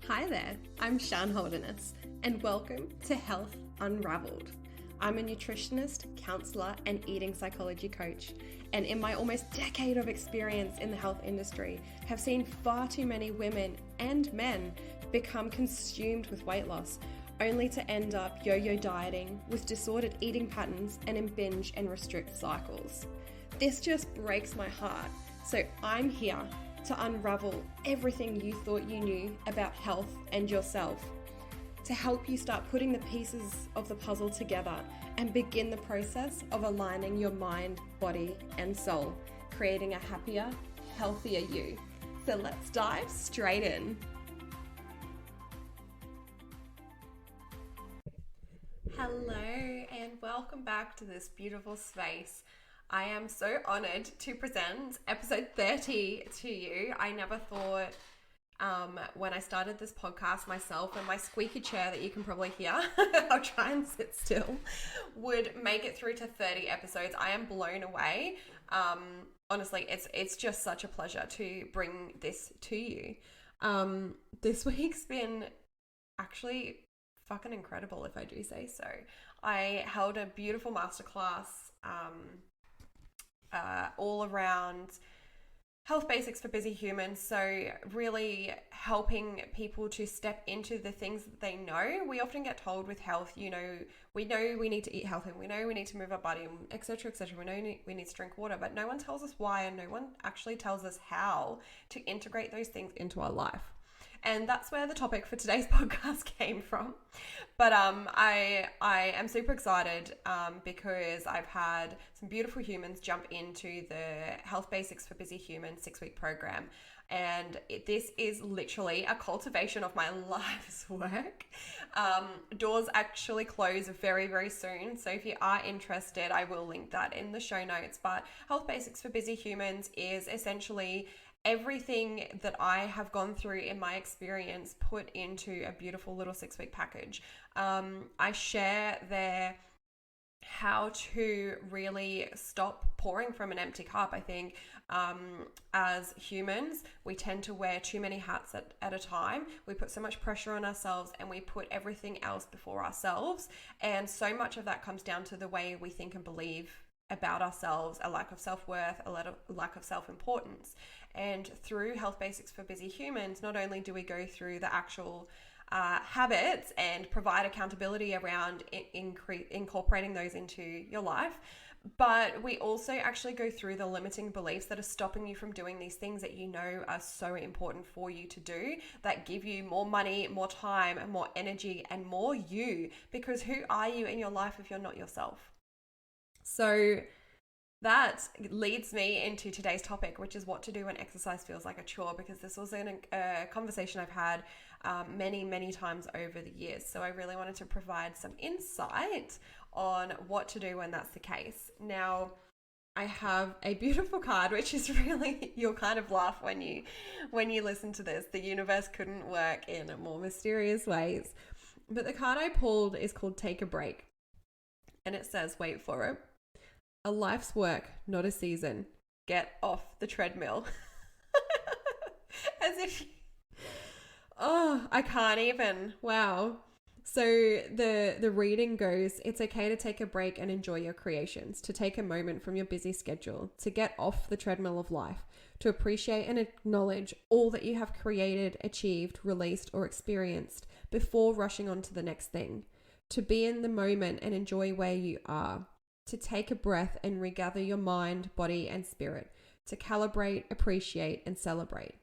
Hi there, I'm Shan Holderness, and welcome to Health Unraveled. I'm a nutritionist, counselor, and eating psychology coach, and in my almost decade of experience in the health industry, have seen far too many women and men become consumed with weight loss, only to end up yo-yo dieting with disordered eating patterns and in binge and restrict cycles. This just breaks my heart, so I'm here to unravel everything you thought you knew about health and yourself, to help you start putting the pieces of the puzzle together and begin the process of aligning your mind, body, and soul, creating a happier, healthier you. So let's dive straight in. Hello, and welcome back to this beautiful space. I am so honored to present episode 30 to you. I never thought when I started this podcast myself and my squeaky chair that you can probably hear, I'll try and sit still, would make it through to 30 episodes. I am blown away. Honestly, it's just such a pleasure to bring this to you. This week's been actually fucking incredible, if I do say so. I held a beautiful masterclass all around health basics for busy humans. So really helping people to step into the things that they know. We often get told with health, we know we need to eat healthy, we know we need to move our body, etc., etc. We know we need to drink water, but no one tells us why, and no one actually tells us how to integrate those things into our life. And that's where the topic for today's podcast came from. But I am super excited because I've had some beautiful humans jump into the Health Basics for Busy Humans 6-week program. And this is literally a cultivation of my life's work. Doors actually close very, very soon. So if you are interested, I will link that in the show notes. But Health Basics for Busy Humans is essentially everything that I have gone through in my experience put into a beautiful little 6-week package. I share there how to really stop pouring from an empty cup. I think as humans, we tend to wear too many hats at a time. We put so much pressure on ourselves and we put everything else before ourselves. And so much of that comes down to the way we think and believe about ourselves, a lack of self-worth, a lack of self-importance. And through Health Basics for Busy Humans, not only do we go through the actual habits and provide accountability around incorporating those into your life, but we also actually go through the limiting beliefs that are stopping you from doing these things that you know are so important for you to do, that give you more money, more time, and more energy, and more you. Because who are you in your life if you're not yourself? So that leads me into today's topic, which is what to do when exercise feels like a chore, because this was a conversation I've had many, many times over the years. So I really wanted to provide some insight on what to do when that's the case. Now, I have a beautiful card, which is really, you'll kind of laugh when you listen to this. The universe couldn't work in more mysterious ways. But the card I pulled is called Take a Break. And it says, wait for it, a life's work, not a season. Get off the treadmill. As if, I can't even. Wow. So the reading goes, it's okay to take a break and enjoy your creations, to take a moment from your busy schedule, to get off the treadmill of life, to appreciate and acknowledge all that you have created, achieved, released, or experienced before rushing on to the next thing, to be in the moment and enjoy where you are, to take a breath and regather your mind, body, and spirit, to calibrate, appreciate, and celebrate,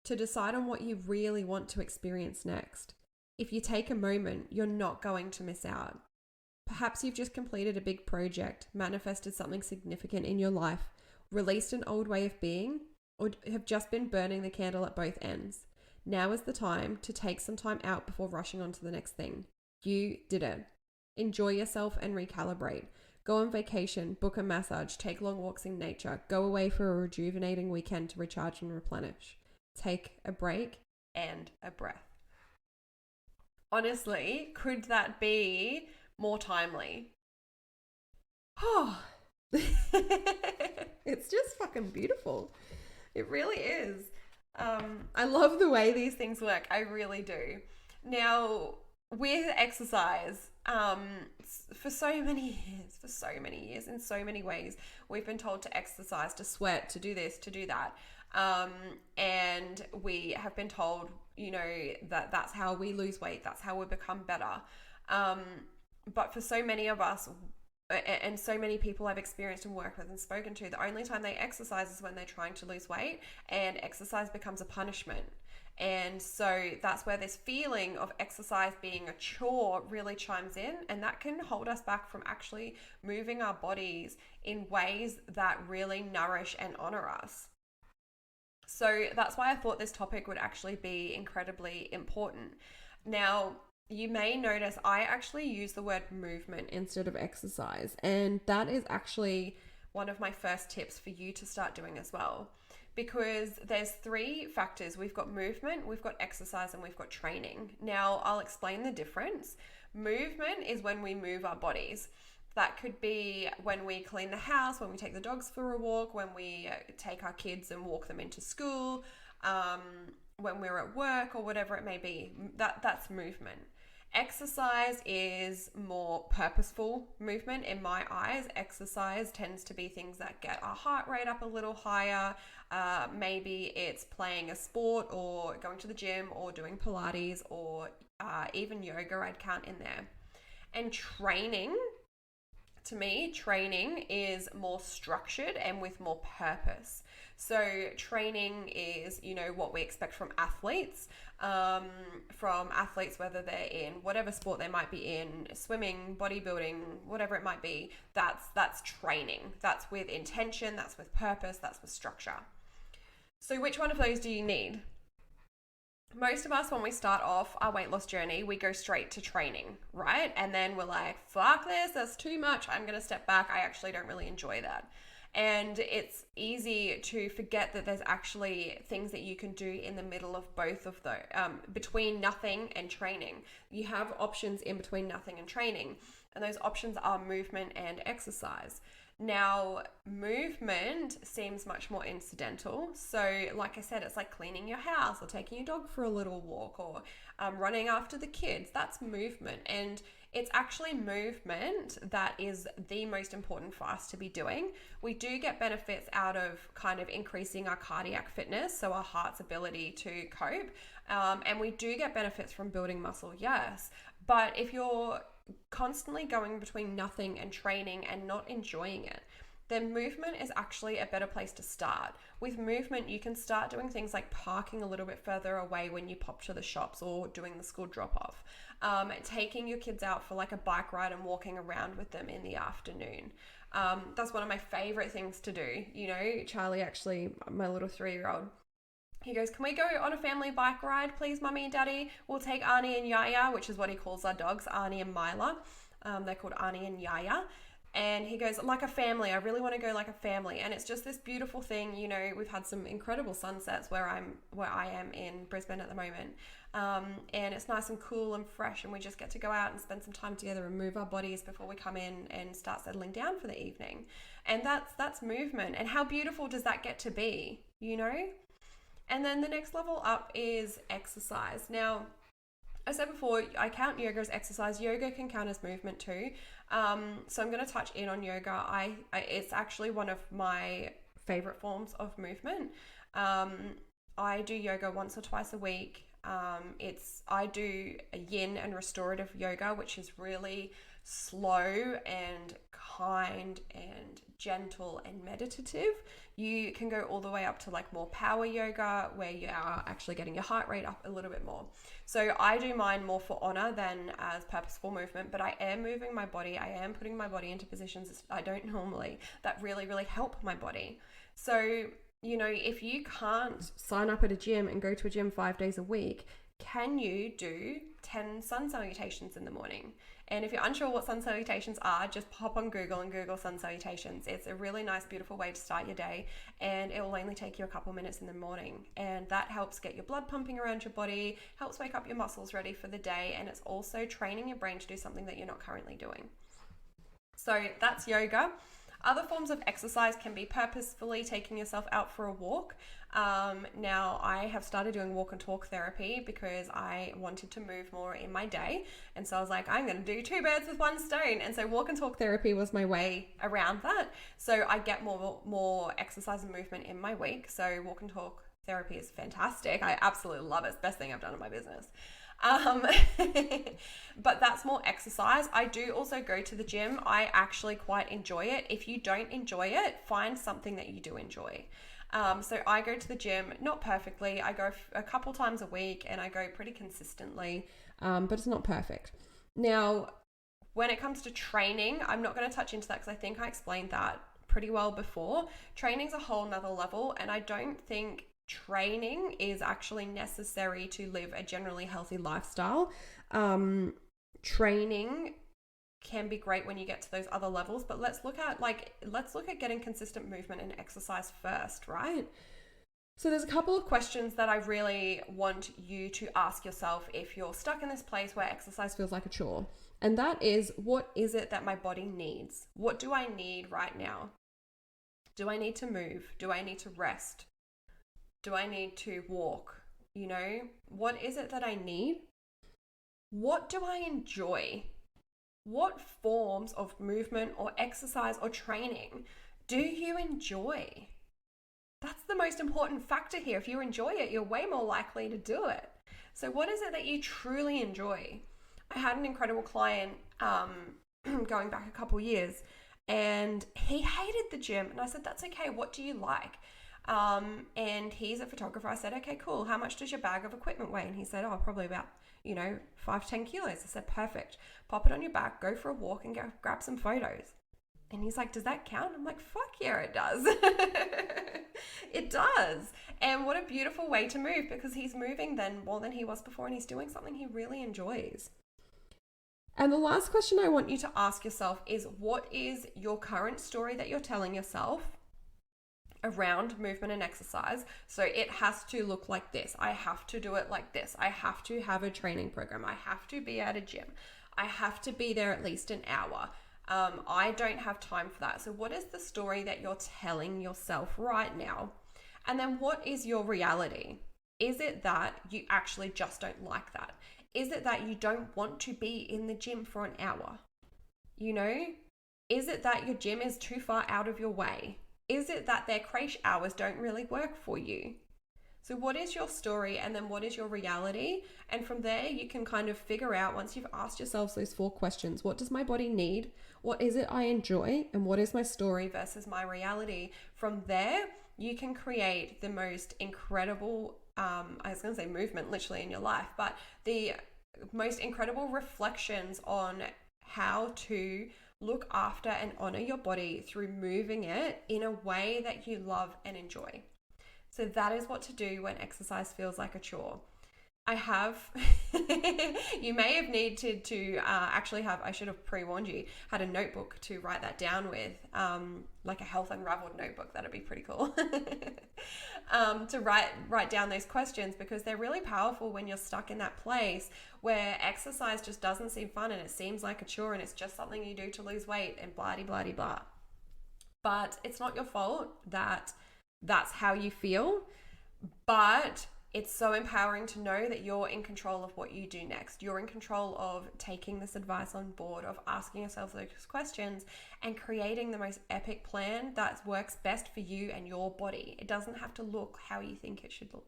to decide on what you really want to experience next. If you take a moment, you're not going to miss out. Perhaps you've just completed a big project, manifested something significant in your life, released an old way of being, or have just been burning the candle at both ends. Now is the time to take some time out before rushing on to the next thing. You did it. Enjoy yourself and recalibrate. Go on vacation, book a massage, take long walks in nature, go away for a rejuvenating weekend to recharge and replenish. Take a break and a breath. Honestly, could that be more timely? Oh, it's just fucking beautiful. It really is. I love the way these things work. I really do. Now, with exercise, for so many years, in so many ways, we've been told to exercise, to sweat, to do this, to do that. And we have been told, that that's how we lose weight, that's how we become better. But for so many of us, and so many people I've experienced and worked with and spoken to, the only time they exercise is when they're trying to lose weight, and exercise becomes a punishment. And so that's where this feeling of exercise being a chore really chimes in, and that can hold us back from actually moving our bodies in ways that really nourish and honor us. So that's why I thought this topic would actually be incredibly important. Now, you may notice I actually use the word movement instead of exercise, and that is actually one of my first tips for you to start doing as well, because there's three factors. We've got movement, we've got exercise, and we've got training. Now, I'll explain the difference. Movement is when we move our bodies. That could be when we clean the house, when we take the dogs for a walk, when we take our kids and walk them into school, when we're at work, or whatever it may be. That's movement. Exercise is more purposeful movement in my eyes. Exercise tends to be things that get our heart rate up a little higher. Maybe it's playing a sport, or going to the gym, or doing Pilates, or even yoga I'd count in there. And training, to me, training is more structured and with more purpose. So training is, what we expect from athletes, whether they're in whatever sport they might be in, swimming, bodybuilding, whatever it might be. That's training. That's with intention, that's with purpose, that's with structure. So which one of those do you need? Most of us, when we start off our weight loss journey, we go straight to training, right? And then we're like, fuck this, that's too much. I'm going to step back. I actually don't really enjoy that. And it's easy to forget that there's actually things that you can do in the middle of both of those, between nothing and training. You have options in between nothing and training, and those options are movement and exercise. Now, movement seems much more incidental. So like I said, it's like cleaning your house, or taking your dog for a little walk, or running after the kids. That's movement. And it's actually movement that is the most important for us to be doing. We do get benefits out of kind of increasing our cardiac fitness, so our heart's ability to cope. And we do get benefits from building muscle, yes. But if you're constantly going between nothing and training and not enjoying it, then movement is actually a better place to start. With movement, you can start doing things like parking a little bit further away when you pop to the shops, or doing the school drop-off, taking your kids out for like a bike ride and walking around with them in the afternoon. That's one of my favorite things to do. Charlie, actually, my little 3-year-old, he goes, can we go on a family bike ride, please, Mummy and Daddy? We'll take Arnie and Yaya, which is what he calls our dogs, Arnie and Mila. They're called Arnie and Yaya. And he goes, like a family. I really want to go like a family. And it's just this beautiful thing. We've had some incredible sunsets where I am in Brisbane at the moment. And it's nice and cool and fresh. And we just get to go out and spend some time together and move our bodies before we come in and start settling down for the evening. And that's movement. And how beautiful does that get to be, And then the next level up is exercise. Now, I said before, I count yoga as exercise. Yoga can count as movement too. So I'm going to touch in on yoga. It's actually one of my favorite forms of movement. I do yoga once or twice a week. I do a yin and restorative yoga, which is really slow and kind and gentle and meditative. You can go all the way up to like more power yoga, where you are actually getting your heart rate up a little bit more. So I do mine more for honor than as purposeful movement, but I am moving my body. I am putting my body into positions I don't normally, that really, really help my body. So, if you can't sign up at a gym and go to a gym 5 days a week, can you do 10 sun salutations in the morning? And if you're unsure what sun salutations are, just pop on Google and Google sun salutations. It's a really nice, beautiful way to start your day, and it will only take you a couple minutes in the morning. And that helps get your blood pumping around your body, helps wake up your muscles ready for the day, and it's also training your brain to do something that you're not currently doing. So that's yoga. Other forms of exercise can be purposefully taking yourself out for a walk. Now I have started doing walk and talk therapy because I wanted to move more in my day. And so I was like, I'm going to do 2 birds with 1 stone. And so walk and talk therapy was my way around that. So I get more exercise and movement in my week. So walk and talk therapy is fantastic. I absolutely love it. It's the best thing I've done in my business. But that's more exercise. I do also go to the gym. I actually quite enjoy it. If you don't enjoy it, find something that you do enjoy. So I go to the gym, not perfectly. I go a couple times a week and I go pretty consistently, but it's not perfect. Now, when it comes to training, I'm not going to touch into that because I think I explained that pretty well before. Training's a whole nother level, and I don't think training is actually necessary to live a generally healthy lifestyle. Training can be great when you get to those other levels, but let's look at getting consistent movement and exercise first, right? So there's a couple of questions that I really want you to ask yourself if you're stuck in this place where exercise feels like a chore. And that is, what is it that my body needs? What do I need right now? Do I need to move? Do I need to rest? Do I need to walk? You know, what is it that I need? What do I enjoy? What forms of movement or exercise or training do you enjoy? That's the most important factor here. If you enjoy it, you're way more likely to do it. So what is it that you truly enjoy? I had an incredible client going back a couple years, and he hated the gym. And I said, that's okay. What do you like? And he's a photographer. I said, okay, cool. How much does your bag of equipment weigh? And he said, oh, probably about 5 to 10 kilos. I said, perfect. Pop it on your back, go for a walk and go grab some photos. And he's like, does that count? I'm like, fuck yeah, it does. It does. And what a beautiful way to move, because he's moving then more than he was before, and he's doing something he really enjoys. And the last question I want you to ask yourself is, what is your current story that you're telling yourself around movement and exercise? So it has to look like this. I have to do it like this. I have to have a training program. I have to be at a gym. I have to be there at least an hour. I don't have time for that. So what is the story that you're telling yourself right now? And then what is your reality? Is it that you actually just don't like that? Is it that you don't want to be in the gym for an hour? Is it that your gym is too far out of your way? Is it that their creche hours don't really work for you? So what is your story, and then what is your reality? And from there, you can kind of figure out, once you've asked yourselves those 4 questions, what does my body need? What is it I enjoy? And what is my story versus my reality? From there, you can create the most incredible, I was going to say movement literally in your life, but the most incredible reflections on how to look after and honor your body through moving it in a way that you love and enjoy. So that is what to do when exercise feels like a chore. You may have needed to I should have pre-warned you, had a notebook to write that down with, like a Health Unraveled notebook. That'd be pretty cool. To write down those questions, because they're really powerful when you're stuck in that place where exercise just doesn't seem fun and it seems like a chore and it's just something you do to lose weight and blah, blah, blah, blah. But it's not your fault that that's how you feel, but it's so empowering to know that you're in control of what you do next. You're in control of taking this advice on board, of asking yourself those questions and creating the most epic plan that works best for you and your body. It doesn't have to look how you think it should look.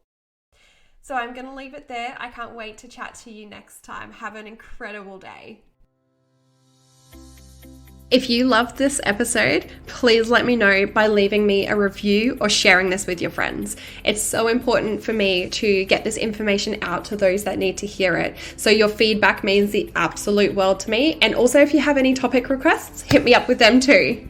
So I'm going to leave it there. I can't wait to chat to you next time. Have an incredible day. If you loved this episode, please let me know by leaving me a review or sharing this with your friends. It's so important for me to get this information out to those that need to hear it. So your feedback means the absolute world to me. And also, if you have any topic requests, hit me up with them too.